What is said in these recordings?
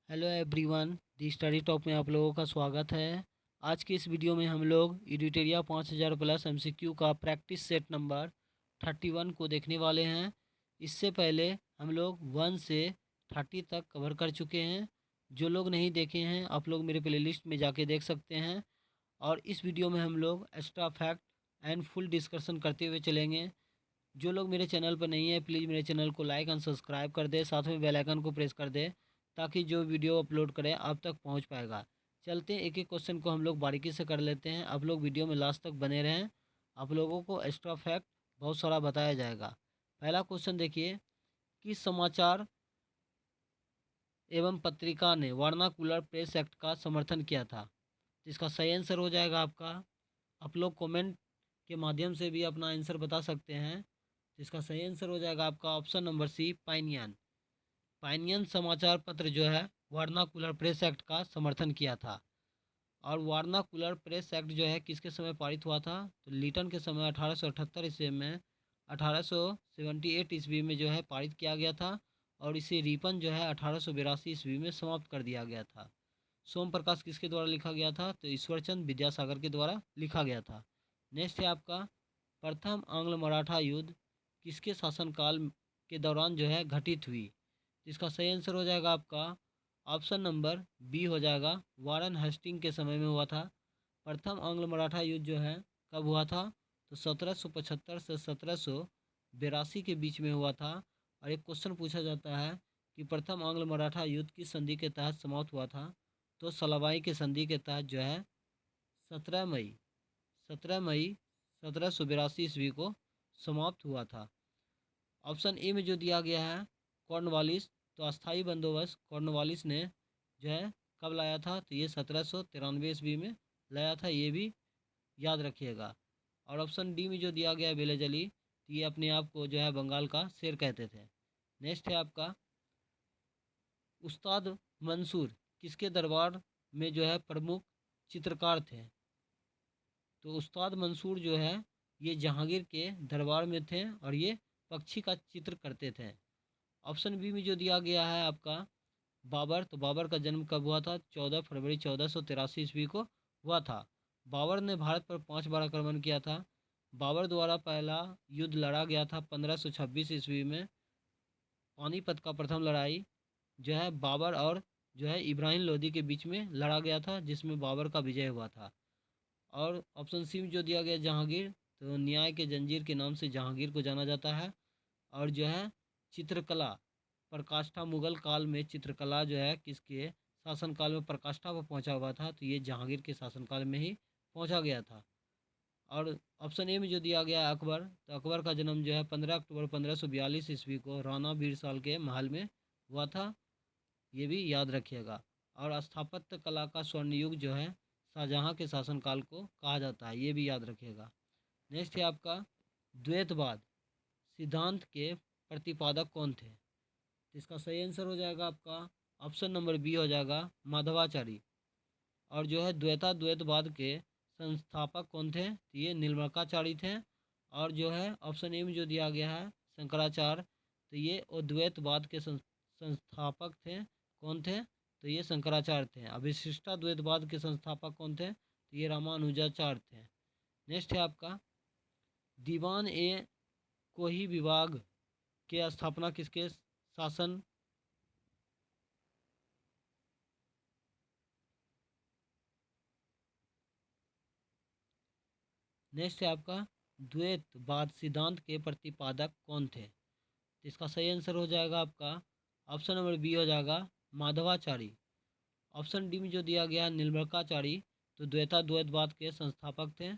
Hello everyone, दी study top में आप लोगों का स्वागत है। आज की इस वीडियो में हम लोग एडिटोरिया 5000 प्लस एमसीक्यू का प्रैक्टिस सेट नंबर 31 को देखने वाले हैं। इससे पहले हम लोग 1 से 30 तक कवर कर चुके हैं। जो लोग नहीं देखे हैं आप लोग मेरे प्लेलिस्ट में जाके देख सकते हैं। और इस वीडियो में हम लोग extra fact and full discussion करते हुए चलेंगे। जो लोग मेरे चैनल पर नहीं है प्लीज़ मेरे चैनल को लाइक एंड सब्सक्राइब कर दे, साथ में बेल आइकन को प्रेस कर दे ताकि जो वीडियो अपलोड करें आप तक पहुंच पाएगा। चलते हैं एक एक क्वेश्चन को हम लोग बारीकी से कर लेते हैं। आप लोग वीडियो में लास्ट तक बने रहें, आप लोगों को एक्स्ट्रा फैक्ट बहुत सारा बताया जाएगा। पहला क्वेश्चन देखिए, किस समाचार एवं पत्रिका ने वर्नाकुलर प्रेस एक्ट का समर्थन किया था? तो इसका सही आंसर हो जाएगा आपका, आप लोग कमेंट के माध्यम से भी अपना आंसर बता सकते हैं। तो इसका सही आंसर हो जाएगा आपका ऑप्शन नंबर सी, पाइनियन। पाइनियन समाचार पत्र जो है वर्नाकुलर प्रेस एक्ट का समर्थन किया था। और वर्नाकुलर प्रेस एक्ट जो है किसके समय पारित हुआ था? तो लीटन के समय 1878 ईस्वी में, 1878 ईस्वी में जो है पारित किया गया था। और इसे रिपन जो है 1882 ईस्वी में समाप्त कर दिया गया था। सोम प्रकाश किसके द्वारा लिखा गया था? तो ईश्वरचंद विद्यासागर के द्वारा लिखा गया था। नेक्स्ट है आपका, प्रथम आंग्ल मराठा युद्ध किसके शासनकाल के दौरान जो है घटित हुई? इसका सही आंसर हो जाएगा आपका ऑप्शन नंबर बी हो जाएगा, वारन हेस्टिंग के समय में हुआ था। प्रथम आंग्ल मराठा युद्ध जो है कब हुआ था? तो 1775 से 1782 के बीच में हुआ था। और एक क्वेश्चन पूछा जाता है कि प्रथम आंग्ल मराठा युद्ध किस संधि के तहत समाप्त हुआ था? तो सलाबाई के संधि के तहत जो है 17 मई 17 मई 1782 ईस्वी को समाप्त हुआ था। ऑप्शन ए में जो दिया गया है कॉर्नवालिस, तो अस्थाई बंदोबस्त कॉर्नवालिस ने जो है कब लाया था? तो ये 1793 ईस्वी में लाया था, ये भी याद रखिएगा। और ऑप्शन डी में जो दिया गया है बेलेजली, तो ये अपने आप को जो है बंगाल का शेर कहते थे। नेक्स्ट है आपका, उस्ताद मंसूर किसके दरबार में जो है प्रमुख चित्रकार थे? तो उस्ताद मंसूर जो है ये जहांगीर के दरबार में थे और ये पक्षी का चित्र करते थे। ऑप्शन बी में जो दिया गया है आपका बाबर, तो बाबर का जन्म कब हुआ था? 14 फरवरी 1483 ईस्वी को हुआ था। बाबर ने भारत पर 5 बार आक्रमण किया था। बाबर द्वारा पहला युद्ध लड़ा गया था 1526 ईस्वी में। पानीपत का प्रथम लड़ाई जो है बाबर और जो है इब्राहिम लोदी के बीच में लड़ा गया था, जिसमें बाबर का विजय हुआ था। और ऑप्शन सी में जो दिया गया जहांगीर, तो न्याय के जंजीर के नाम से जहांगीर को जाना जाता है। और जो है चित्रकला प्रकाष्ठा, मुगल काल में चित्रकला जो है किसके शासनकाल में प्रकाष्ठा पर पहुंचा हुआ था? तो ये जहांगीर के शासनकाल में ही पहुंचा गया था। और ऑप्शन ए में जो दिया गया है अकबर, तो अकबर का जन्म जो है 15 अक्टूबर 1542 ईस्वी को राणा बीरसाल के महल में हुआ था, ये भी याद रखिएगा। और स्थापत्य कला का स्वर्ण युग जो है शाहजहाँ के शासनकाल को कहा जाता है, ये भी याद रखिएगा। नेक्स्ट है आपका, द्वैतवाद सिद्धांत के प्रतिपादक कौन थे? तो इसका सही आंसर हो जाएगा आपका ऑप्शन नंबर बी हो जाएगा, माधवाचार्य। और जो है द्वैतवाद के संस्थापक कौन थे? तो ये नीलमर्काचार्य थे। और जो है ऑप्शन ए में जो दिया गया है शंकराचार्य, तो ये अद्वैतवाद के संस्थापक थे। कौन थे? तो ये शंकराचार्य थे। अविशिष्टाद्वैतवाद के संस्थापक कौन थे? तो ये रामानुजाचार्य थे। नेक्स्ट है आपका, दीवान ए कोही विभाग के स्थापना किसके शासन? नेक्स्ट है आपका, द्वैतवाद सिद्धांत के प्रतिपादक कौन थे? तो इसका सही आंसर हो जाएगा आपका ऑप्शन नंबर बी हो जाएगा, माधवाचार्य। ऑप्शन डी में जो दिया गया है नीलमर्काचार्य, तो द्वैतवाद के संस्थापक थे।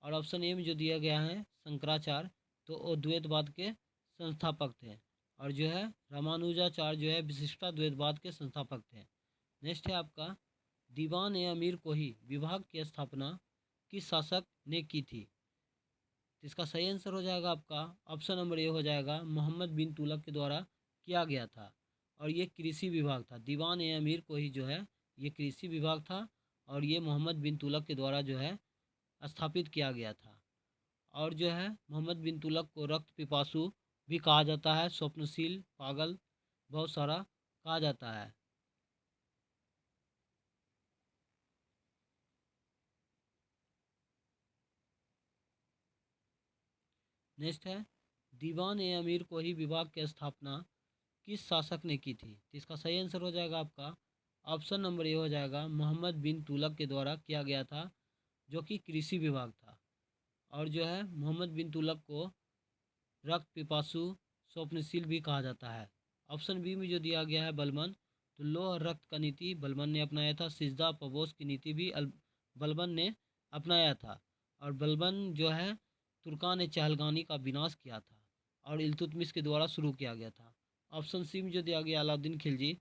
और ऑप्शन ए में जो दिया गया है शंकराचार्य, तो अद्वैतवाद के संस्थापक थे। और जो है रामानुजाचार्य जो है विशिष्टाद्वैतवाद के संस्थापक थे। नेक्स्ट है आपका, दीवान ए अमीर कोही विभाग की स्थापना किस शासक ने की थी? तो इसका सही आंसर हो जाएगा आपका ऑप्शन नंबर ए हो जाएगा, मोहम्मद बिन तुगलक के द्वारा किया गया था। और ये कृषि विभाग था। दीवान ए अमीर कोही जो है ये कृषि विभाग था। और ये मोहम्मद बिन तुगलक के द्वारा जो है स्थापित किया गया था। और जो है मोहम्मद बिन तुगलक को रक्त पिपासु भी कहा जाता है, स्वप्नशील, पागल, बहुत सारा कहा जाता है। नेक्स्ट है दीवान ए अमीर को ही विभाग की स्थापना किस शासक ने की थी? तो इसका सही आंसर हो जाएगा आपका ऑप्शन नंबर ए हो जाएगा मोहम्मद बिन तुगलक के द्वारा किया गया था, जो कि कृषि विभाग था। और जो है मोहम्मद बिन तुगलक को रक्त पिपासु स्वप्नशील भी कहा जाता है। ऑप्शन बी में जो दिया गया है बलबन, तो लौह और रक्त का नीति बलबन ने अपनाया था। सिजदा पबोस की नीति भी बलबन ने अपनाया था। और बलबन जो है तुर्कान चहलगानी का विनाश किया था और इल्तुतमिश के द्वारा शुरू किया गया था। ऑप्शन सी में जो दिया गया अलाउद्दीन खिलजी,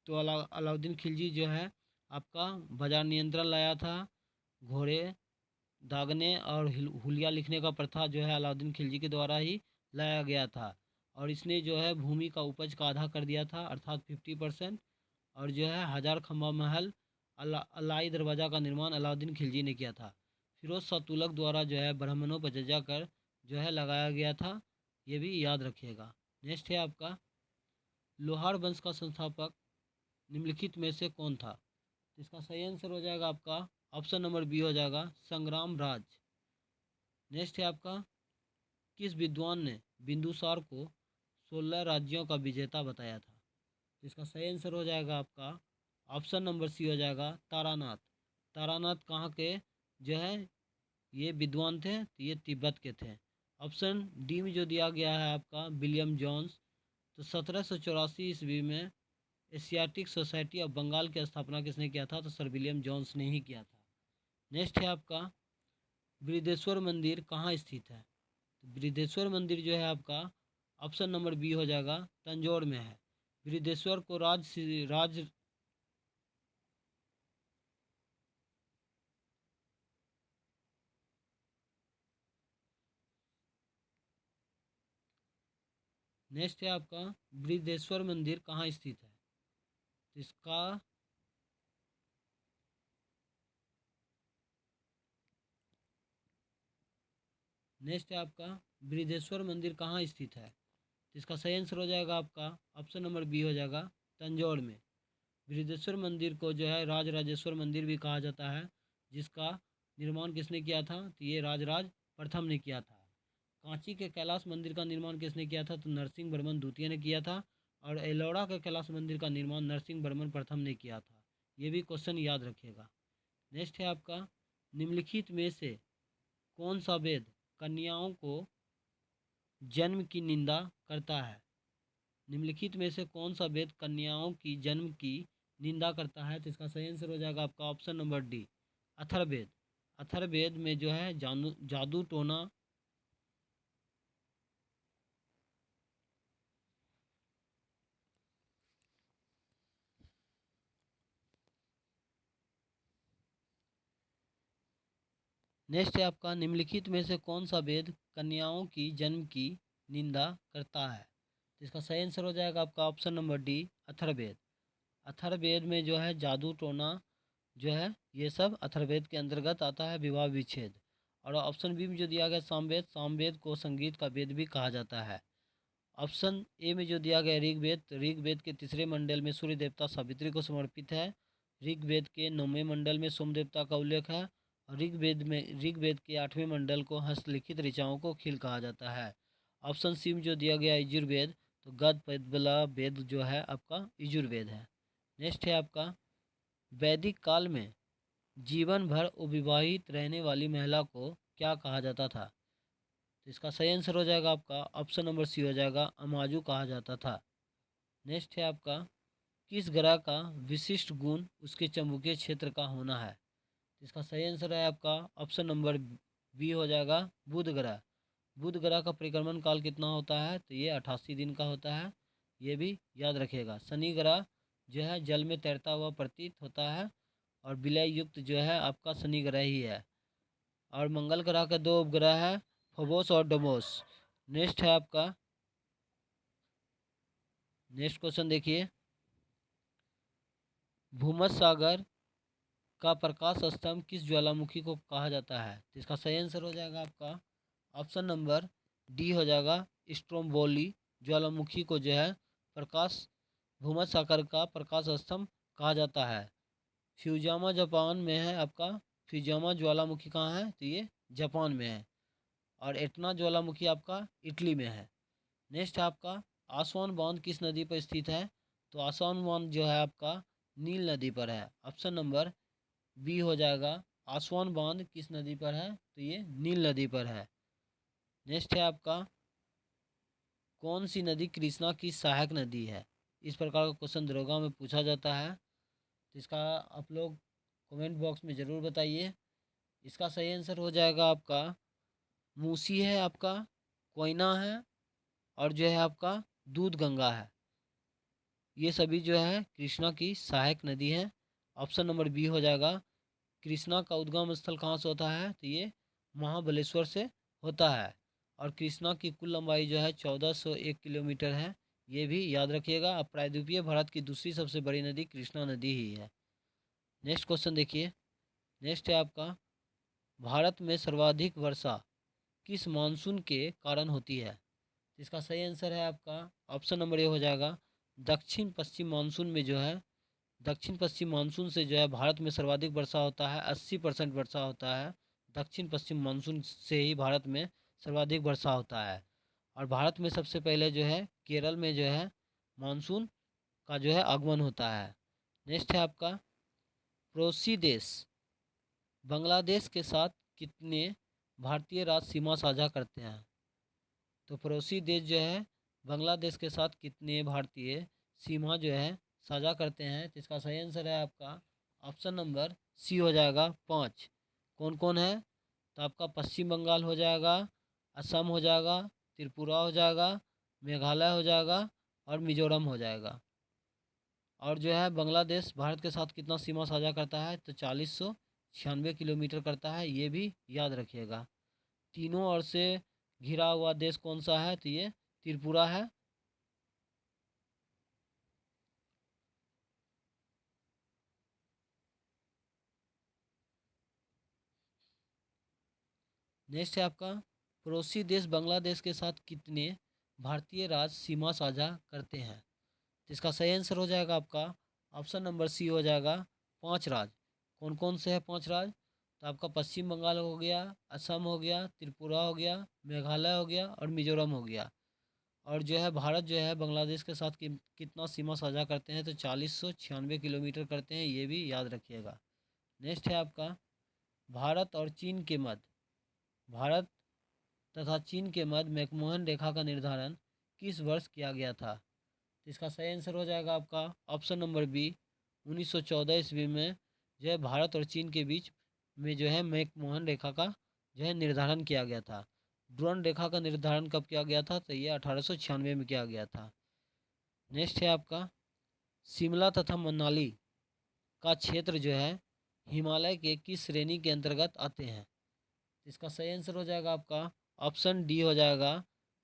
तो अलाउद्दीन खिलजी जो है आपका बाजार नियंत्रण लाया था। घोड़े दागने और हुलिया लिखने का प्रथा जो है अलाउद्दीन खिलजी के द्वारा ही लाया गया था। और इसने जो है भूमि का उपज का आधा कर दिया था, अर्थात 50%। और जो है हजार खम्बा महल अलाई दरवाज़ा का निर्माण अलाउद्दीन खिलजी ने किया था। फिरोज शाह तुगलक द्वारा जो है ब्राह्मणों पर जज्जा कर जो है लगाया गया था, ये भी याद रखिएगा। नेक्स्ट है आपका लोहार वंश का संस्थापक निम्नलिखित में से कौन था? इसका सही आंसर हो जाएगा आपका ऑप्शन नंबर बी हो जाएगा संग्राम राज। नेक्स्ट है आपका किस विद्वान ने बिंदुसार को 16 राज्यों का विजेता बताया था? इसका सही आंसर हो जाएगा आपका ऑप्शन नंबर सी हो जाएगा तारानाथ। तारानाथ कहाँ के जो है ये विद्वान थे? तो ये तिब्बत के थे। ऑप्शन डी में जो दिया गया है आपका विलियम जॉन्स, तो 1784 ईस्वी में एशियाटिक सोसाइटी ऑफ बंगाल की स्थापना किसने किया था? तो सर विलियम जॉन्स ने ही किया था। नेक्स्ट है आपका बृहदेश्वर मंदिर कहाँ स्थित है? तो बृहदेश्वर मंदिर जो है आपका ऑप्शन नंबर बी हो जाएगा तंजौर में है। बृहदेश्वर को राज नेक्स्ट है आपका बृहदेश्वर मंदिर कहाँ स्थित है? तो इसका नेक्स्ट है आपका बृहदेश्वर मंदिर कहाँ स्थित है? तो इसका सही आंसर हो जाएगा आपका ऑप्शन नंबर बी हो जाएगा तंजौर में। बृहदेश्वर मंदिर को जो है राजराजेश्वर मंदिर भी कहा जाता है, जिसका निर्माण किसने किया था? तो ये राजराज प्रथम ने किया था। कांची के कैलाश मंदिर का निर्माण किसने किया था? तो नरसिंह वर्मन द्वितीय ने किया था। और एलोरा के कैलाश मंदिर का निर्माण नरसिंह वर्मन प्रथम ने किया था। ये भी क्वेश्चन याद रखिएगा। नेक्स्ट है आपका निम्नलिखित में से कौन सा वेद कन्याओं को जन्म की निंदा करता है? निम्नलिखित में से कौन सा वेद कन्याओं की जन्म की निंदा करता है? तो इसका सही आंसर हो जाएगा आपका option number D Atharvaveda. Atharvaveda में जो है जादू टोना नेक्स्ट है आपका निम्नलिखित में से कौन सा वेद कन्याओं की जन्म की निंदा करता है? तो इसका सही आंसर हो जाएगा आपका option number D Atharvaveda. Atharvaveda में जो है जादू टोना जो है ये सब अथर्ववेद के अंतर्गत आता है, विवाह विच्छेद। और ऑप्शन बी में जो दिया गया सामवेद, सामवेद को संगीत का वेद भी कहा जाता है। ऑप्शन ए में जो दिया गया ऋग्वेद, तो ऋग्वेद के तीसरे मंडल में सूर्य देवता सावित्री को समर्पित है। ऋग्वेद के 9वें मंडल में सोम देवता का उल्लेख है। और ऋग्वेद के 8वें मंडल को हस्तलिखित ऋचाओं को खील कहा जाता है। ऑप्शन सी में जो दिया गया यजुर्वेद, तो गद पद्मला वेद जो है आपका यजुर्वेद है। नेक्स्ट है आपका वैदिक काल में जीवन भर अविवाहित रहने वाली महिला को क्या कहा जाता था? तो इसका सही आंसर हो जाएगा आपका ऑप्शन नंबर सी हो जाएगा अमाजू कहा जाता था। नेक्स्ट है आपका किस ग्रह का विशिष्ट गुण उसके चुंबकीय क्षेत्र का होना है? तो इसका सही आंसर है आपका ऑप्शन नंबर बी हो जाएगा बुध ग्रह। बुध ग्रह का परिक्रमण काल कितना होता है? तो ये 88 दिन का होता है। ये भी याद रखिएगा। शनि ग्रह जो है जल में तैरता हुआ प्रतीत होता है और विलय युक्त जो है आपका शनि ग्रह ही है। और मंगल ग्रह के दो उपग्रह है फोबोस और डोमोस। नेक्स्ट है आपका नेक्स्ट क्वेश्चन देखिए भूमध्य सागर का प्रकाश स्तंभ किस ज्वालामुखी को कहा जाता है? तो इसका सही आंसर हो जाएगा आपका ऑप्शन नंबर डी हो जाएगा स्ट्रोम्बोली ज्वालामुखी को जो है प्रकाश भूमध्य सागर का प्रकाश स्तंभ कहा जाता है। फ्यूजामा जापान में है आपका। फ्यूजामा ज्वालामुखी कहाँ है? तो ये जापान में है। और एटना ज्वालामुखी आपका इटली में है। नेक्स्ट है आपका आसवान बांध किस नदी पर स्थित है? तो आसवान बांध जो है आपका नील नदी पर है। ऑप्शन नंबर बी हो जाएगा। आसवान बांध किस नदी पर है? तो ये नील नदी पर है। नेक्स्ट है आपका कौन सी नदी कृष्णा की सहायक नदी है? इस प्रकार का क्वेश्चन दरोगा में पूछा जाता है, तो इसका आप लोग कमेंट बॉक्स में ज़रूर बताइए। इसका सही आंसर हो जाएगा आपका मूसी है, आपका कोयना है, और जो है आपका दूध गंगा है। ये सभी जो है कृष्णा की सहायक नदी है। ऑप्शन नंबर बी हो जाएगा। कृष्णा का उद्गम स्थल कहाँ से होता है? तो ये महाबलेश्वर से होता है। और कृष्णा की कुल लंबाई जो है 1401 किलोमीटर है। ये भी याद रखिएगा। अब प्रायद्वीपीय भारत की दूसरी सबसे बड़ी नदी कृष्णा नदी ही है। नेक्स्ट क्वेश्चन देखिए। नेक्स्ट है आपका भारत में सर्वाधिक वर्षा किस मानसून के कारण होती है? इसका सही आंसर है आपका ऑप्शन नंबर ए हो जाएगा। दक्षिण पश्चिम मानसून में जो है दक्षिण पश्चिम मानसून से जो है भारत में सर्वाधिक वर्षा होता है। 80% वर्षा होता है दक्षिण पश्चिम मानसून से ही भारत में सर्वाधिक वर्षा होता है। और भारत में सबसे पहले जो है केरल में जो है मानसून का जो है आगमन होता है। नेक्स्ट है आपका पड़ोसी देश बांग्लादेश के साथ कितने भारतीय राज्य सीमा साझा करते हैं? तो पड़ोसी देश जो है बांग्लादेश के साथ कितने भारतीय सीमा जो है साझा करते हैं? तो इसका सही आंसर है आपका ऑप्शन नंबर सी हो जाएगा 5। कौन कौन है? तो आपका पश्चिम बंगाल हो जाएगा, असम हो जाएगा, त्रिपुरा हो जाएगा, मेघालय हो जाएगा और मिजोरम हो जाएगा। और जो है बांग्लादेश भारत के साथ कितना सीमा साझा करता है? तो 4096 किलोमीटर करता है। ये भी याद रखिएगा। तीनों ओर से घिरा हुआ देश कौन सा है? तो ये त्रिपुरा है। नेक्स्ट है आपका पड़ोसी देश बांग्लादेश के साथ कितने भारतीय राज्य सीमा साझा करते हैं? तो इसका सही आंसर हो जाएगा आपका ऑप्शन नंबर सी हो जाएगा 5 राज्य। कौन कौन से हैं 5 राज्य? तो आपका पश्चिम बंगाल हो गया, असम हो गया, त्रिपुरा हो गया, मेघालय हो गया और मिजोरम हो गया। और जो है भारत जो है बांग्लादेश के साथ कितना सीमा साझा करते हैं? तो 4096 किलोमीटर करते हैं। ये भी याद रखिएगा। नेक्स्ट है आपका भारत और चीन के मध्य भारत तथा चीन के मध्य मैकमोहन रेखा का निर्धारण किस वर्ष किया गया था? तो इसका सही आंसर हो जाएगा आपका ऑप्शन नंबर बी 1914 ईस्वी में जो है भारत और चीन के बीच में जो है मैकमोहन रेखा का जो है निर्धारण किया गया था। ड्रोन रेखा का निर्धारण कब किया गया था? तो ये 1896 में किया गया था। नेक्स्ट है आपका शिमला तथा मनाली का क्षेत्र जो है हिमालय के किस श्रेणी के अंतर्गत आते हैं? इसका सही आंसर हो जाएगा आपका ऑप्शन डी हो जाएगा।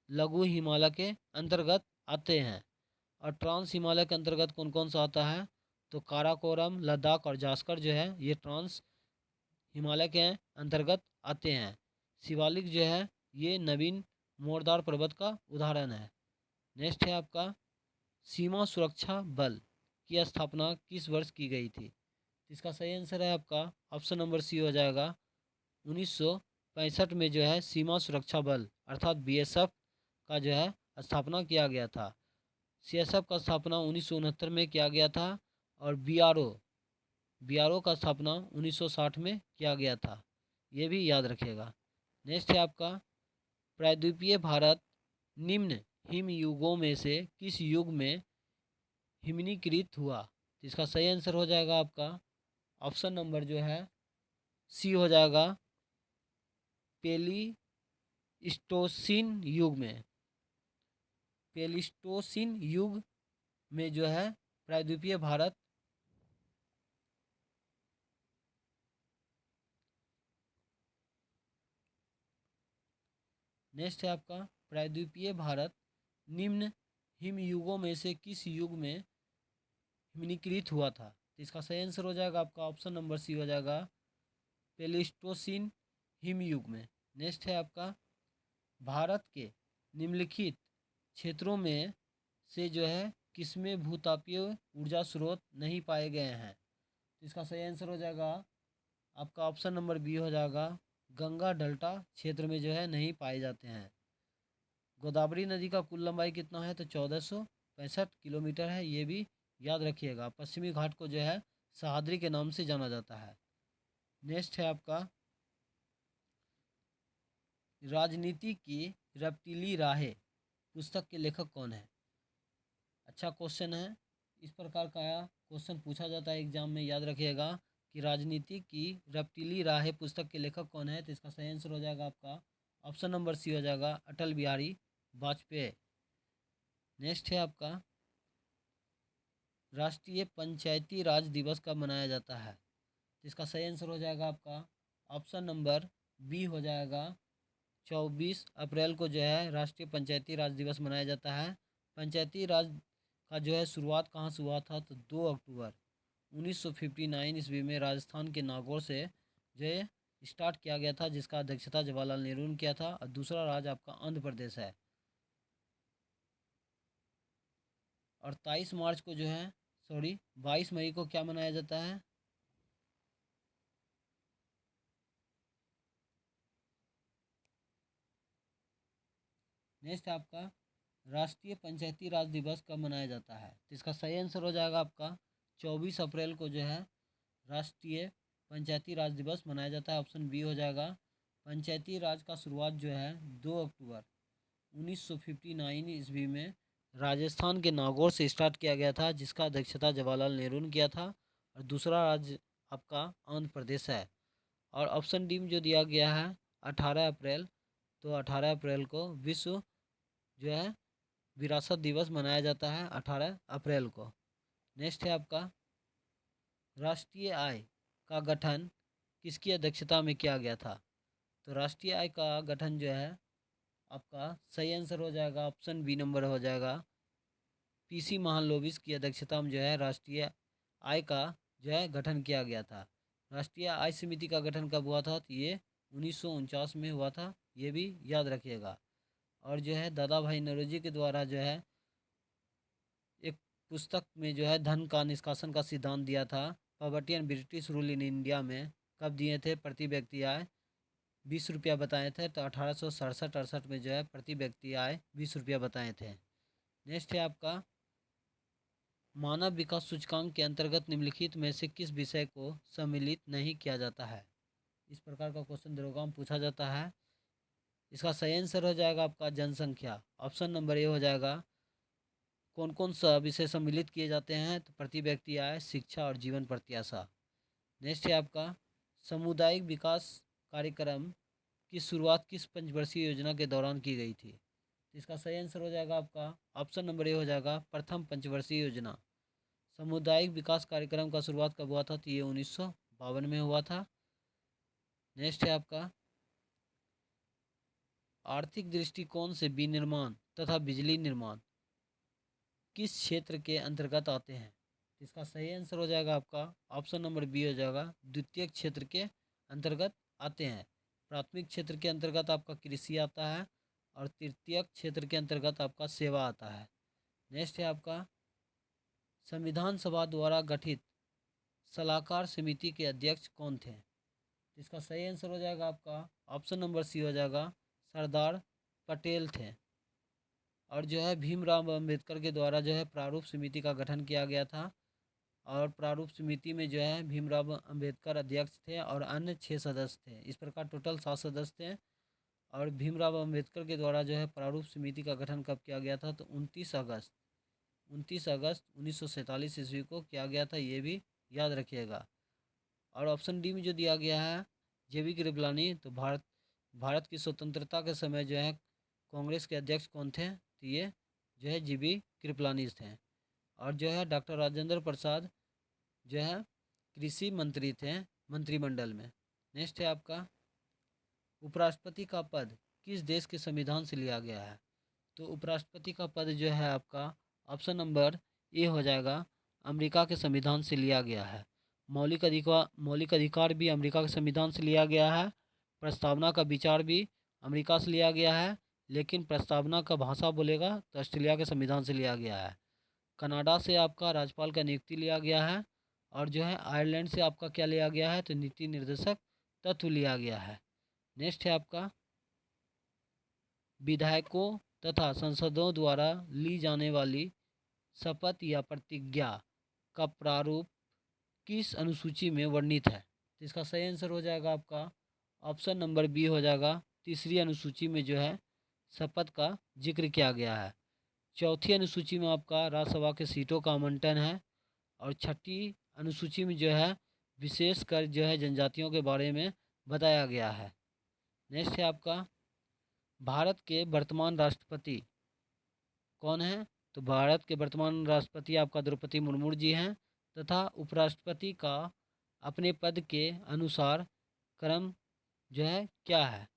लघु हिमालय के अंतर्गत आते हैं। और ट्रांस हिमालय के अंतर्गत कौन कौन सा आता है? तो काराकोरम, लद्दाख और जास्कर जो है ये ट्रांस हिमालय के अंतर्गत आते हैं। शिवालिक जो है ये नवीन मोरदार पर्वत का उदाहरण है। नेक्स्ट है आपका सीमा सुरक्षा बल की स्थापना किस वर्ष की गई थी? इसका सही आंसर है आपका ऑप्शन नंबर सी हो जाएगा 1965 में जो है सीमा सुरक्षा बल अर्थात बीएसएफ का जो है स्थापना किया गया था। सीएसएफ का स्थापना 1969 में किया गया था। और बीआरओ का स्थापना 1960 में किया गया था। ये भी याद रखिएगा। नेक्स्ट है आपका प्रायद्वीपीय भारत निम्न हिम युगों में से किस युग में हिमनीकृत हुआ? इसका सही आंसर हो जाएगा आपका ऑप्शन नंबर जो है सी हो जाएगा पेलिस्टोसिन युग में। पेलिस्टोसिन युग में जो है प्रायद्वीपीय भारत नेक्स्ट है आपका प्रायद्वीपीय भारत निम्न हिम युगों में से किस युग में हिमनीकृत हुआ था? तो इसका सही आंसर हो जाएगा आपका ऑप्शन नंबर सी हो जाएगा पेलिस्टोसिन हिम युग में। नेक्स्ट है आपका भारत के निम्नलिखित क्षेत्रों में से जो है किसमें भूतापीय ऊर्जा स्रोत नहीं पाए गए हैं? तो इसका सही आंसर हो जाएगा आपका ऑप्शन नंबर बी हो जाएगा गंगा डेल्टा क्षेत्र में जो है नहीं पाए जाते हैं। गोदावरी नदी का कुल लंबाई कितना है? तो 1465 किलोमीटर है, ये भी याद रखिएगा। पश्चिमी घाट को जो है सह्याद्री के नाम से जाना जाता है। नेक्स्ट है आपका राजनीति की रपटीली राहें पुस्तक के लेखक कौन है? अच्छा क्वेश्चन है। इस प्रकार का क्वेश्चन पूछा जाता है एग्जाम में, याद रखिएगा कि राजनीति की रपटीली राहें पुस्तक के लेखक कौन है? तो इसका सही आंसर हो जाएगा आपका ऑप्शन नंबर सी हो जाएगा, अटल बिहारी वाजपेयी। नेक्स्ट है आपका राष्ट्रीय पंचायती राज दिवस कब मनाया जाता है? तो इसका सही आंसर हो जाएगा आपका ऑप्शन नंबर बी हो जाएगा, 24 अप्रैल को जो है राष्ट्रीय पंचायती राज दिवस मनाया जाता है। पंचायती राज का जो है शुरुआत कहाँ से हुआ था? तो 2 अक्टूबर 1959 ईस्वी में राजस्थान के नागौर से जो है स्टार्ट किया गया था, जिसका अध्यक्षता जवाहरलाल नेहरू ने किया था। और दूसरा राज्य आपका आंध्र प्रदेश है। और 23 मार्च को जो है 22 मई को क्या मनाया जाता है? नेक्स्ट आपका राष्ट्रीय पंचायती राज दिवस कब मनाया जाता है? तो इसका सही आंसर हो जाएगा आपका 24 अप्रैल को जो है राष्ट्रीय पंचायती राज दिवस मनाया जाता है। ऑप्शन बी हो जाएगा। पंचायती राज का शुरुआत जो है 2 अक्टूबर 1959 ईस्वी में राजस्थान के नागौर से स्टार्ट किया गया था, जिसका अध्यक्षता जवाहरलाल नेहरू ने किया था। और दूसरा राज्य आपका आंध्र प्रदेश है। और ऑप्शन डी में जो दिया गया है 18 अप्रैल, तो 18 अप्रैल को विश्व जो है विरासत दिवस मनाया जाता है 18 अप्रैल को। नेक्स्ट है आपका राष्ट्रीय आय का गठन किसकी अध्यक्षता में किया गया था? तो राष्ट्रीय आय का गठन जो है आपका सही आंसर हो जाएगा ऑप्शन बी नंबर हो जाएगा, पीसी महालनोबिस की अध्यक्षता में जो है राष्ट्रीय आय का जो है गठन किया गया था। राष्ट्रीय आय समिति का गठन कब हुआ था? तो ये 1949 में हुआ था, ये भी याद रखिएगा। और जो है दादा भाई नौरोजी के द्वारा जो है एक पुस्तक में जो है धन का निष्कासन का सिद्धांत दिया था। Poverty and British rule in India में कब दिए थे? प्रति व्यक्ति आय 20 रुपया बताए थे। तो 1867-68 में जो है प्रति व्यक्ति आय 20 रुपया बताए थे। नेक्स्ट है आपका मानव विकास सूचकांक के अंतर्गत निम्नलिखित में से किस विषय को सम्मिलित नहीं किया जाता है? इस प्रकार का क्वेश्चन दरोगा में पूछा जाता है। इसका सही आंसर हो जाएगा आपका जनसंख्या। ऑप्शन नंबर ए हो जाएगा। कौन कौन सा विषय सम्मिलित किए जाते हैं? तो प्रति व्यक्ति आय, शिक्षा और जीवन प्रत्याशा। नेक्स्ट है आपका सामुदायिक विकास कार्यक्रम की शुरुआत किस पंचवर्षीय योजना के दौरान की गई थी? इसका सही आंसर हो जाएगा आपका ऑप्शन नंबर ए हो जाएगा, प्रथम पंचवर्षीय योजना। सामुदायिक विकास कार्यक्रम का शुरुआत कब हुआ था? तो ये 1952 में हुआ था। नेक्स्ट है आपका आर्थिक दृष्टिकोण से विनिर्माण तथा बिजली निर्माण किस क्षेत्र के अंतर्गत आते हैं? इसका सही आंसर हो जाएगा आपका ऑप्शन नंबर बी हो जाएगा, द्वितीय क्षेत्र के अंतर्गत आते हैं। प्राथमिक क्षेत्र के अंतर्गत आपका कृषि आता है और तृतीय क्षेत्र के अंतर्गत आपका सेवा आता है। नेक्स्ट है आपका संविधान सभा द्वारा गठित सलाहकार समिति के अध्यक्ष कौन थे? इसका सही आंसर हो जाएगा आपका ऑप्शन नंबर सी हो जाएगा, सरदार पटेल थे। और जो है भीमराव अंबेडकर के द्वारा जो है प्रारूप समिति का गठन किया गया था। और प्रारूप समिति में जो है भीमराव अंबेडकर अध्यक्ष थे और अन्य 6 सदस्य थे। इस प्रकार टोटल 7 सदस्य थे। और भीमराव अंबेडकर के द्वारा जो है प्रारूप समिति का गठन कब किया गया था? तो 29 अगस्त 1947 ईस्वी को किया गया था, ये भी याद रखिएगा। और ऑप्शन डी में जो दिया गया है जेबी कृपलानी, तो भारत की स्वतंत्रता के समय जो है कांग्रेस के अध्यक्ष कौन थे? तो ये जो है जीबी कृपलानी थे। और जो है डॉक्टर राजेंद्र प्रसाद जो है कृषि मंत्री थे मंत्रिमंडल में। नेक्स्ट है आपका उपराष्ट्रपति का पद किस देश के संविधान से लिया गया है? तो उपराष्ट्रपति का पद जो है आपका ऑप्शन नंबर ए हो जाएगा, अमेरिका के संविधान से लिया गया है। मौलिक अधिकार भी अमेरिका के संविधान से लिया गया है। प्रस्तावना का विचार भी अमेरिका से लिया गया है। लेकिन प्रस्तावना का भाषा बोलेगा तो ऑस्ट्रेलिया के संविधान से लिया गया है। कनाडा से आपका राज्यपाल का नियुक्ति लिया गया है। और जो है आयरलैंड से आपका क्या लिया गया है? तो नीति निर्देशक तत्व लिया गया है। नेक्स्ट है आपका विधायकों तथा सांसदों द्वारा ली जाने वाली शपथ या प्रतिज्ञा का प्रारूप किस अनुसूची में वर्णित है? तो इसका सही आंसर हो जाएगा आपका ऑप्शन नंबर बी हो जाएगा। तीसरी अनुसूची में जो है शपथ का जिक्र किया गया है। चौथी अनुसूची में आपका राज्यसभा के सीटों का आवंटन है। और छठी अनुसूची में जो है विशेषकर जो है जनजातियों के बारे में बताया गया है। नेक्स्ट है आपका भारत के वर्तमान राष्ट्रपति कौन है? तो भारत के वर्तमान राष्ट्रपति आपका द्रौपदी मुर्मू जी हैं तथा उपराष्ट्रपति का अपने पद के अनुसार क्रम जो है क्या है?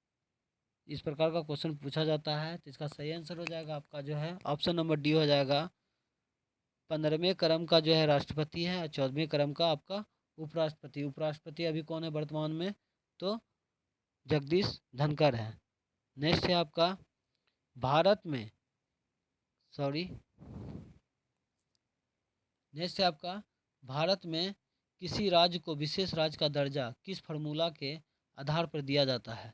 इस प्रकार का क्वेश्चन पूछा जाता है। तो इसका सही आंसर हो जाएगा आपका जो है ऑप्शन नंबर डी हो जाएगा। 15वें क्रम का जो है राष्ट्रपति है और 14वें क्रम का आपका उपराष्ट्रपति। उपराष्ट्रपति अभी कौन है वर्तमान में? तो जगदीश धनखड़ है। नेक्स्ट है आपका भारत में नेक्स्ट है आपका भारत में किसी राज्य को विशेष राज्य का दर्जा किस फार्मूला के आधार पर दिया जाता है?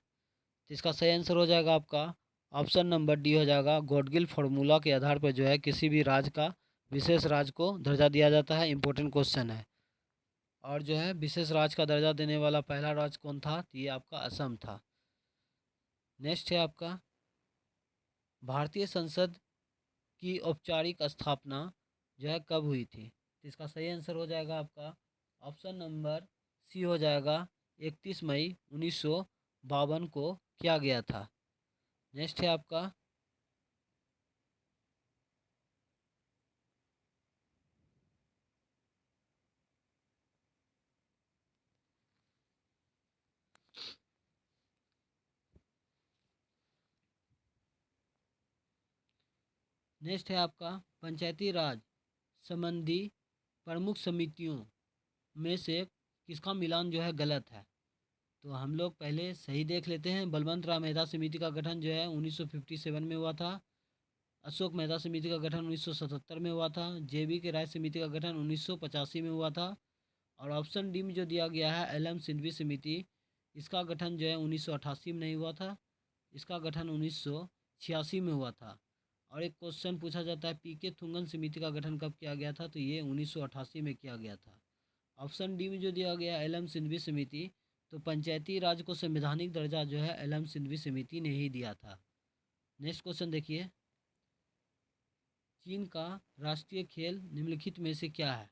तो इसका सही आंसर हो जाएगा आपका ऑप्शन नंबर डी हो जाएगा। गॉडगिल फार्मूला के आधार पर जो है किसी भी राज्य का विशेष राज्य को दर्जा दिया जाता है। इंपॉर्टेंट क्वेश्चन है। और जो है विशेष राज्य का दर्जा देने वाला पहला राज्य कौन था? तो ये आपका असम था। नेक्स्ट है आपका भारतीय संसद की औपचारिक स्थापना जो है कब हुई थी? तो इसका सही आंसर हो जाएगा आपका ऑप्शन नंबर सी हो जाएगा। 31 मई 1952 को किया गया था। नेक्स्ट है आपका पंचायती राज संबंधी प्रमुख समितियों में से किसका मिलान जो है गलत है? तो हम लोग पहले सही देख लेते हैं। बलवंत राय मेहता समिति का गठन जो है 1957 में हुआ था। अशोक मेहता समिति का गठन 1977 में हुआ था। जेबी के राय समिति का गठन 1985 में हुआ था। और ऑप्शन डी में जो दिया गया है एल एम सिंघवी समिति, इसका गठन जो है 1988 में नहीं हुआ था। इसका गठन 1986 में हुआ था। और एक क्वेश्चन पूछा जाता है पी के थुंगन समिति का गठन कब किया गया था? तो ये 1988 में किया गया था। ऑप्शन डी में जो दिया गया एल एम सिंघवी समिति, तो पंचायती राज को संवैधानिक दर्जा जो है एल एम सिंघवी समिति ने ही दिया था। नेक्स्ट क्वेश्चन देखिए, चीन का राष्ट्रीय खेल निम्नलिखित में से क्या है?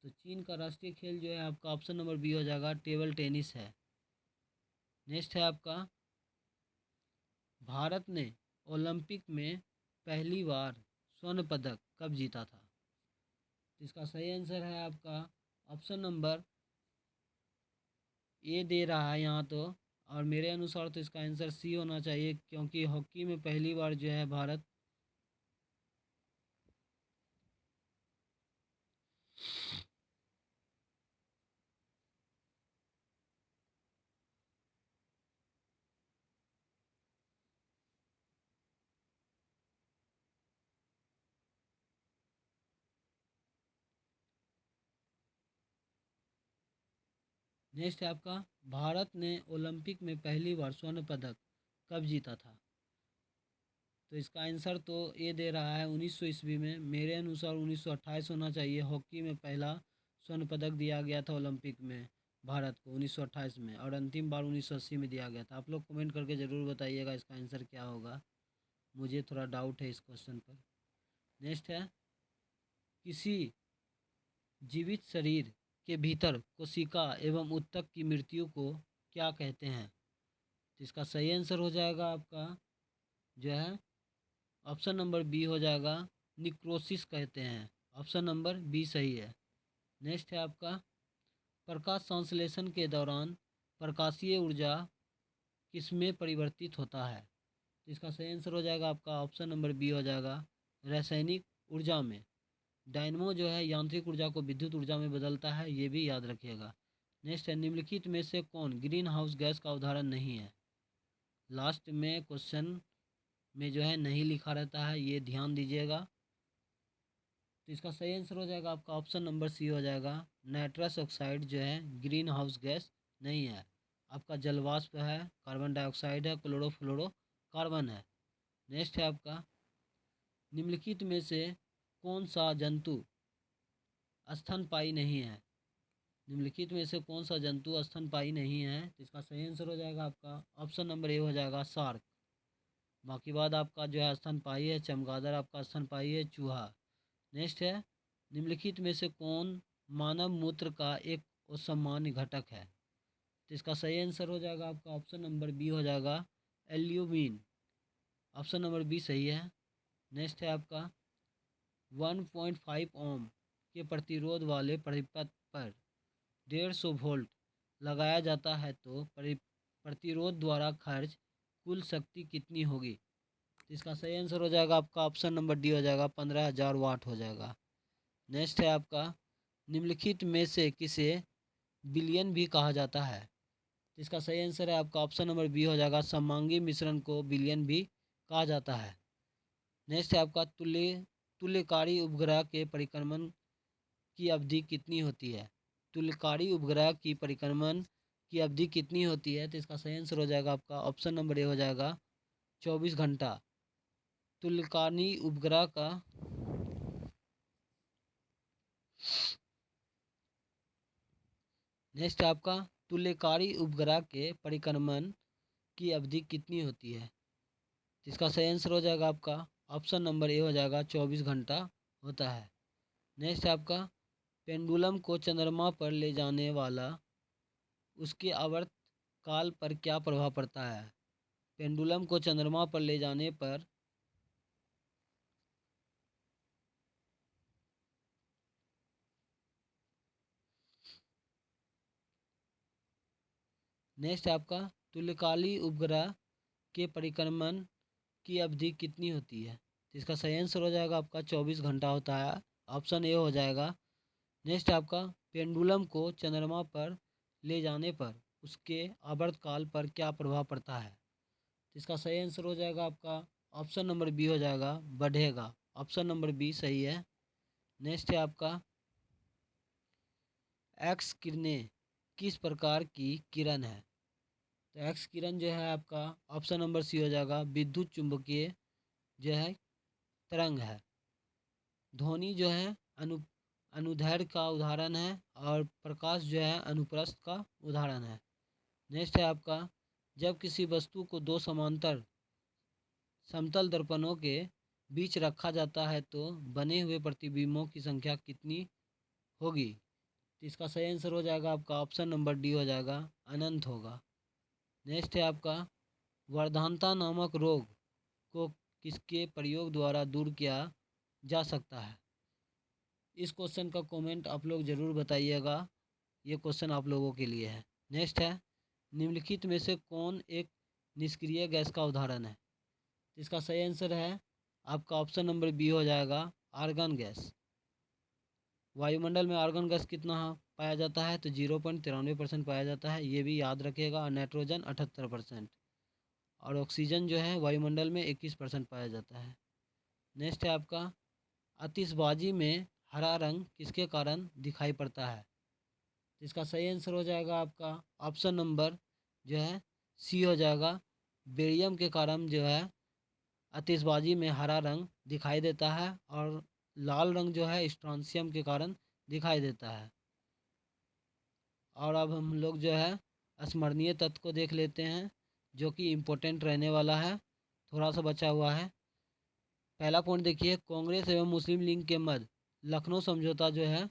तो चीन का राष्ट्रीय खेल जो है आपका ऑप्शन नंबर बी हो जाएगा, टेबल टेनिस है। नेक्स्ट है आपका भारत ने ओलंपिक में पहली बार स्वर्ण पदक कब जीता था? तो इसका सही आंसर है आपका ऑप्शन नंबर ए दे रहा है यहाँ तो। और मेरे अनुसार तो इसका आंसर सी होना चाहिए, क्योंकि हॉकी में पहली बार जो है भारत नेक्स्ट है आपका भारत ने ओलंपिक में पहली बार स्वर्ण पदक कब जीता था? तो इसका आंसर तो ये दे रहा है 1900 ईस्वी में। मेरे अनुसार 1928 होना चाहिए। हॉकी में पहला स्वर्ण पदक दिया गया था ओलंपिक में भारत को 1928 में, और अंतिम बार 1980 में दिया गया था। आप लोग कमेंट करके ज़रूर बताइएगा इसका आंसर क्या होगा, मुझे थोड़ा डाउट है इस क्वेश्चन पर। नेक्स्ट है किसी जीवित शरीर के भीतर कोशिका एवं ऊतक की मृत्यु को क्या कहते हैं? तो इसका सही आंसर हो जाएगा आपका जो है ऑप्शन नंबर बी हो जाएगा, निक्रोसिस कहते हैं। ऑप्शन नंबर बी सही है। नेक्स्ट है आपका प्रकाश संश्लेषण के दौरान प्रकाशीय ऊर्जा किसमें परिवर्तित होता है? तो इसका सही आंसर हो जाएगा आपका ऑप्शन नंबर बी हो जाएगा, रासायनिक ऊर्जा में। डायनमो जो है यांत्रिक ऊर्जा को विद्युत ऊर्जा में बदलता है, ये भी याद रखिएगा। नेक्स्ट है निम्नलिखित में से कौन ग्रीन हाउस गैस का उदाहरण नहीं है? लास्ट में क्वेश्चन में जो है नहीं लिखा रहता है, ये ध्यान दीजिएगा। तो इसका सही आंसर हो जाएगा आपका ऑप्शन नंबर सी हो जाएगा, नाइट्रस ऑक्साइड जो है ग्रीन हाउस गैस नहीं है। आपका जलवाष्प है, कार्बन डाइऑक्साइड है, क्लोरोफ्लोरोकार्बन है। नेक्स्ट है आपका, निम्नलिखित में से कौन सा जंतु स्तनपायी नहीं है? निम्नलिखित में से कौन सा जंतु स्तनपायी नहीं है? तो इसका सही आंसर हो जाएगा आपका ऑप्शन नंबर ए हो जाएगा शार्क। बाकी बाद आपका जो है स्तनपायी है चमगादड़, आपका स्तनपायी है चूहा। नेक्स्ट है, निम्नलिखित में से कौन मानव मूत्र का एक असामान्य घटक है? तो इसका सही आंसर हो जाएगा आपका ऑप्शन नंबर बी हो जाएगा एल्यूमिन। ऑप्शन नंबर बी सही है। नेक्स्ट है आपका, 1.5 ओम के प्रतिरोध वाले परिपथ पर 150 वोल्ट लगाया जाता है तो प्रतिरोध द्वारा खर्च कुल शक्ति कितनी होगी? तो इसका सही आंसर हो जाएगा आपका ऑप्शन नंबर डी हो जाएगा 15,000 वाट हो जाएगा। नेक्स्ट है आपका, निम्नलिखित में से किसे बिलियन भी कहा जाता है? तो इसका सही आंसर है आपका ऑप्शन नंबर बी हो जाएगा सममांगी मिश्रण को बिलियन भी कहा जाता है। नेक्स्ट है आपका, तुल्यकारी उपग्रह के परिक्रमण की अवधि कितनी होती है? तुल्यकारी उपग्रह की परिक्रमण की अवधि कितनी होती है? तो इसका सही आंसर हो जाएगा आपका ऑप्शन नंबर ए हो जाएगा 24 घंटा। तुल्यकारी उपग्रह का नेक्स्ट आपका, तुल्यकारी उपग्रह के परिक्रमण की अवधि कितनी होती है? इसका सही आंसर हो जाएगा आपका ऑप्शन नंबर ए हो जाएगा 24 घंटा होता है। नेक्स्ट आपका, पेंडुलम को चंद्रमा पर ले जाने वाला उसके आवर्त काल पर क्या प्रभाव पड़ता है? पेंडुलम को चंद्रमा पर ले जाने पर नेक्स्ट आपका, तुल्यकाली उपग्रह के परिक्रमण की अवधि कितनी होती है? तो इसका सही आंसर हो जाएगा आपका 24 घंटा होता है। ऑप्शन ए हो जाएगा। नेक्स्ट आपका, पेंडुलम को चंद्रमा पर ले जाने पर उसके आवर्तकाल पर क्या प्रभाव पड़ता है? तो इसका सही आंसर हो जाएगा आपका ऑप्शन नंबर बी हो जाएगा बढ़ेगा। ऑप्शन नंबर बी सही है। नेक्स्ट है आपका, एक्स किरणें किस प्रकार की किरण है? तो एक्स किरण जो है आपका ऑप्शन नंबर सी हो जाएगा विद्युत चुंबकीय जो है तरंग है। ध्वनि जो है अनुदैर्ध्य का उदाहरण है और प्रकाश जो है अनुप्रस्थ का उदाहरण है। नेक्स्ट है आपका, जब किसी वस्तु को दो समांतर समतल दर्पणों के बीच रखा जाता है तो बने हुए प्रतिबिंबों की संख्या कितनी होगी? तो इसका सही आंसर हो जाएगा आपका ऑप्शन नंबर डी हो जाएगा अनंत होगा। नेक्स्ट है आपका, वर्धानता नामक रोग को किसके प्रयोग द्वारा दूर किया जा सकता है? इस क्वेश्चन का कमेंट आप लोग ज़रूर बताइएगा, ये क्वेश्चन आप लोगों के लिए है। नेक्स्ट है, निम्नलिखित में से कौन एक निष्क्रिय गैस का उदाहरण है? इसका सही आंसर है आपका ऑप्शन नंबर बी हो जाएगा आर्गन गैस। वायुमंडल में आर्गन गैस कितना पाया जाता है? तो 0.93% पाया जाता है, ये भी याद रखिएगा। और नाइट्रोजन 78% और ऑक्सीजन जो है वायुमंडल में 21% पाया जाता है। नेक्स्ट है आपका, आतिशबाजी में हरा रंग किसके कारण दिखाई पड़ता है? तो इसका सही आंसर हो जाएगा आपका ऑप्शन नंबर जो है सी हो जाएगा बेरियम के कारण जो है आतिशबाजी में हरा रंग दिखाई देता है और लाल रंग जो है स्ट्रॉन्शियम के कारण दिखाई देता है। और अब हम लोग जो है स्मरणीय तत्व को देख लेते हैं जो कि इम्पोर्टेंट रहने वाला है, थोड़ा सा बचा हुआ है। पहला पॉइंट देखिए, कांग्रेस एवं मुस्लिम लीग के मध्य लखनऊ समझौता जो है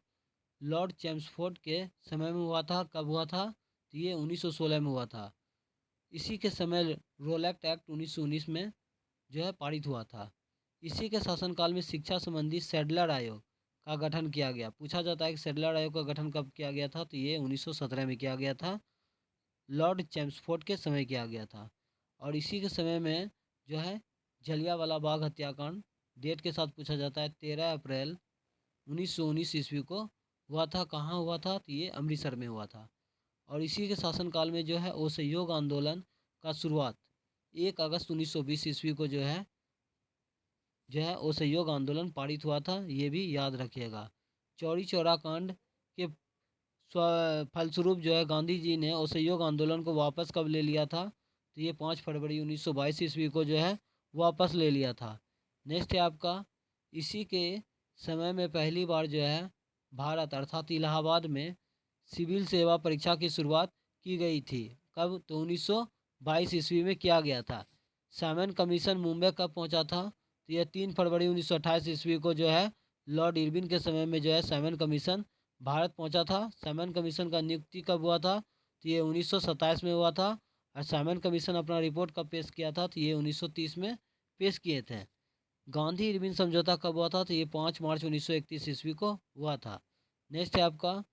लॉर्ड चैम्सफोर्ड के समय में हुआ था। कब हुआ था? तो ये 1916 में हुआ था। इसी के समय रोलैक्ट एक्ट 1919 में जो है पारित हुआ था। इसी के शासनकाल में शिक्षा संबंधी सैडलर आयोग का गठन किया गया। पूछा जाता है कि सैडलर आयोग का गठन कब किया गया था? तो ये 1917 में किया गया था, लॉर्ड चैम्सफोर्ड के समय किया गया था। और इसी के समय में जो है जलियांवाला बाग हत्याकांड डेट के साथ पूछा जाता है 13 अप्रैल 1919 ईस्वी को हुआ था। कहाँ हुआ था? तो ये अमृतसर में हुआ था। और इसी के शासनकाल में जो है असहयोग आंदोलन का शुरुआत 1 अगस्त 1920 ईस्वी को जो है असहयोग आंदोलन पारित हुआ था, ये भी याद रखिएगा। चौरी चौरा कांड के फलस्वरूप जो है गांधी जी ने असहयोग आंदोलन को वापस कब ले लिया था? तो ये 5 फरवरी 1922 ईस्वी को जो है वापस ले लिया था। नेक्स्ट है आपका, इसी के समय में पहली बार जो है भारत अर्थात इलाहाबाद में सिविल सेवा परीक्षा की शुरुआत की गई थी। कब? तो 1922 ईस्वी में किया गया था। साइमन कमीशन मुंबई कब पहुंचा था? तो यह 3 फरवरी 1928 ईस्वी को जो है लॉर्ड इरविन के समय में जो है साइमन कमीशन भारत पहुंचा था। साइमन कमीशन का नियुक्ति कब हुआ था? तो ये 1927 में हुआ था। और साइमन कमीशन अपना रिपोर्ट कब पेश किया था? तो ये 1930 में पेश किए थे। गांधी इरविन समझौता कब हुआ था? तो ये 5 मार्च 1931 ईस्वी को हुआ था। नेक्स्ट है आपका,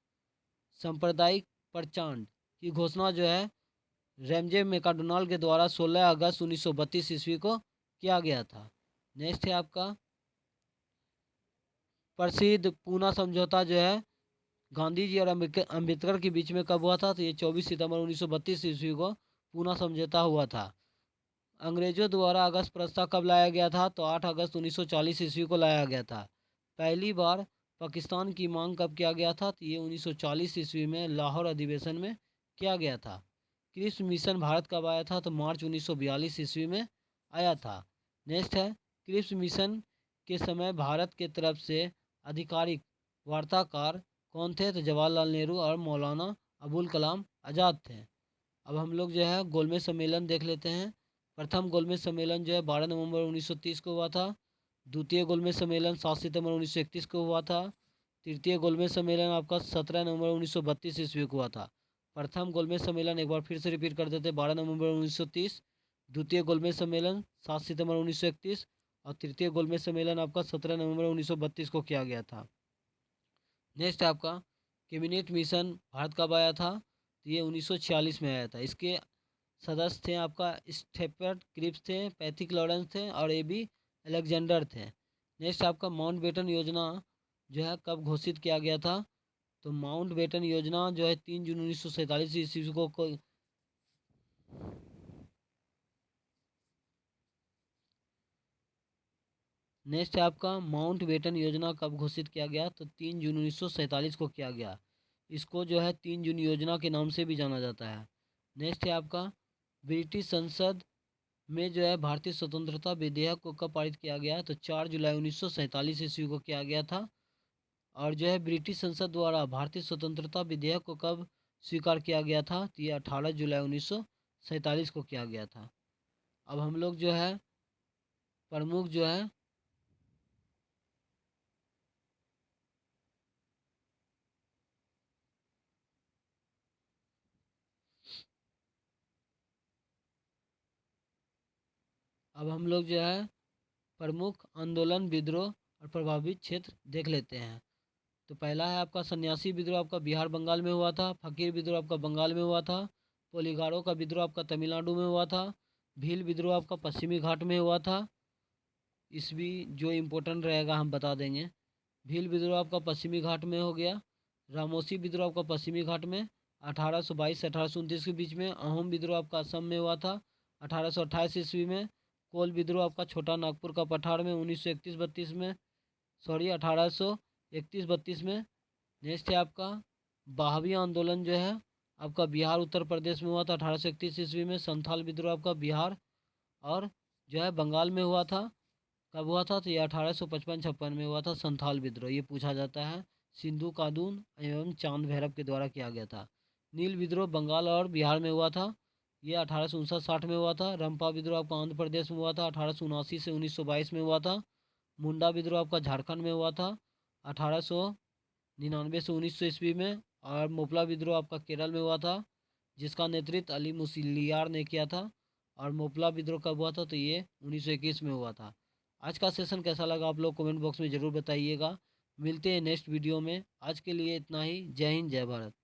सांप्रदायिक प्रचंड की घोषणा जो है रैमजे मैकडोनाल्ड के द्वारा 16 अगस्त 1932 ईस्वी को किया गया था। नेक्स्ट है आपका, प्रसिद्ध पूना समझौता जो है गांधी जी और अम्बेडकर के बीच में कब हुआ था? तो ये 24 सितंबर 1932 ईस्वी को पूना समझौता हुआ था। अंग्रेजों द्वारा अगस्त प्रस्ताव कब लाया गया था? तो 8 अगस्त 1940 ईस्वी को लाया गया था। पहली बार पाकिस्तान की मांग कब किया गया था? तो ये 1940 ईस्वी में लाहौर अधिवेशन में किया गया था। क्रिप्स मिशन भारत कब आया था? तो मार्च 1942 ईस्वी में आया था। नेक्स्ट है, क्रिप्स मिशन के समय भारत के तरफ से आधिकारिक वार्ताकार कौन थे? तो जवाहरलाल नेहरू और मौलाना अबुल कलाम आज़ाद थे। अब हम लोग जो है गोलमेज सम्मेलन देख लेते हैं। प्रथम गोलमेज सम्मेलन जो है 12 नवंबर 1930 को हुआ था। द्वितीय गोलमेज सम्मेलन 7 सितंबर 1931 को हुआ था। तृतीय गोलमेज सम्मेलन आपका 17 नवंबर 1932 ईस्वी को हुआ था। प्रथम गोलमेज सम्मेलन एक बार फिर से रिपीट कर देते, 12 नवंबर 1930। द्वितीय गोलमेज सम्मेलन 7 सितंबर 1931 और तृतीय गोलमेज सम्मेलन आपका 17 नवंबर 1932 को किया गया था। नेक्स्ट है आपका, कैबिनेट मिशन भारत कब आया था? तो ये 1946 में आया था। इसके सदस्य थे आपका स्टेफर्ड क्रिप्स थे, पैथिक लॉरेंस थे और ए.बी. अलेक्जेंडर थे। नेक्स्ट आपका माउंटबेटन योजना जो है कब घोषित किया गया था? तो माउंटबेटन योजना जो है 3 जून 1947 ईस्वी को नेक्स्ट है आपका, माउंटबेटन योजना कब घोषित किया गया? तो 3 जून 1947 को किया गया। इसको जो है 3 जून योजना के नाम से भी जाना जाता है। नेक्स्ट है आपका, ब्रिटिश संसद में जो है भारतीय स्वतंत्रता विधेयक को कब पारित किया गया? तो 4 जुलाई 1947 ईस्वी को किया गया था। और जो है ब्रिटिश संसद द्वारा भारतीय स्वतंत्रता विधेयक को कब स्वीकार किया गया था? तो ये 18 जुलाई 1947 को किया गया था। अब हम लोग जो है प्रमुख जो है अब हम लोग जो है प्रमुख आंदोलन, विद्रोह और प्रभावित क्षेत्र देख लेते हैं। तो पहला है आपका सन्यासी विद्रोह, आपका बिहार बंगाल में हुआ था। फकीर विद्रोह आपका बंगाल में हुआ था। पोलीगारों का विद्रोह आपका तमिलनाडु में हुआ था। भील विद्रोह आपका पश्चिमी घाट में हुआ था। इस भी जो इम्पोर्टेंट रहेगा हम बता देंगे। भील विद्रोह आपका पश्चिमी घाट में हो गया। रामोसी विद्रोह आपका पश्चिमी घाट में 1822 से 1829 के बीच में। अहोम विद्रोह आपका असम में हुआ था 1828 ईस्वी में। कोल विद्रोह आपका छोटा नागपुर का पठार में 1931-32 में, सॉरी 1831-32 में। नेक्स्ट है आपका बहावी आंदोलन जो है आपका बिहार उत्तर प्रदेश में हुआ था 1831 ईस्वी में। संथाल विद्रोह आपका बिहार और जो है बंगाल में हुआ था। कब हुआ था? तो ये 1855-56 में हुआ था संथाल विद्रोह। ये पूछा जाता है। सिंधु कानून एवं चांद भैरव के द्वारा किया गया था। नील विद्रोह बंगाल और बिहार में हुआ था। ये 1859-60 में हुआ था। रंपा विद्रोह आपका आंध्र प्रदेश में हुआ था 1879 से 1922 में हुआ था। मुंडा विद्रोह आपका झारखंड में हुआ था 1899 से 1900 ईस्वी में। और मोपला विद्रोह आपका केरल में हुआ था जिसका नेतृत्व अली मुसलियार ने किया था। और मोपला विद्रोह कब हुआ था? तो ये 1921 में हुआ था। आज का सेशन कैसा लगा आप लोग कमेंट बॉक्स में ज़रूर बताइएगा। मिलते हैं नेक्स्ट वीडियो में। आज के लिए इतना ही। जय हिंद, जय भारत।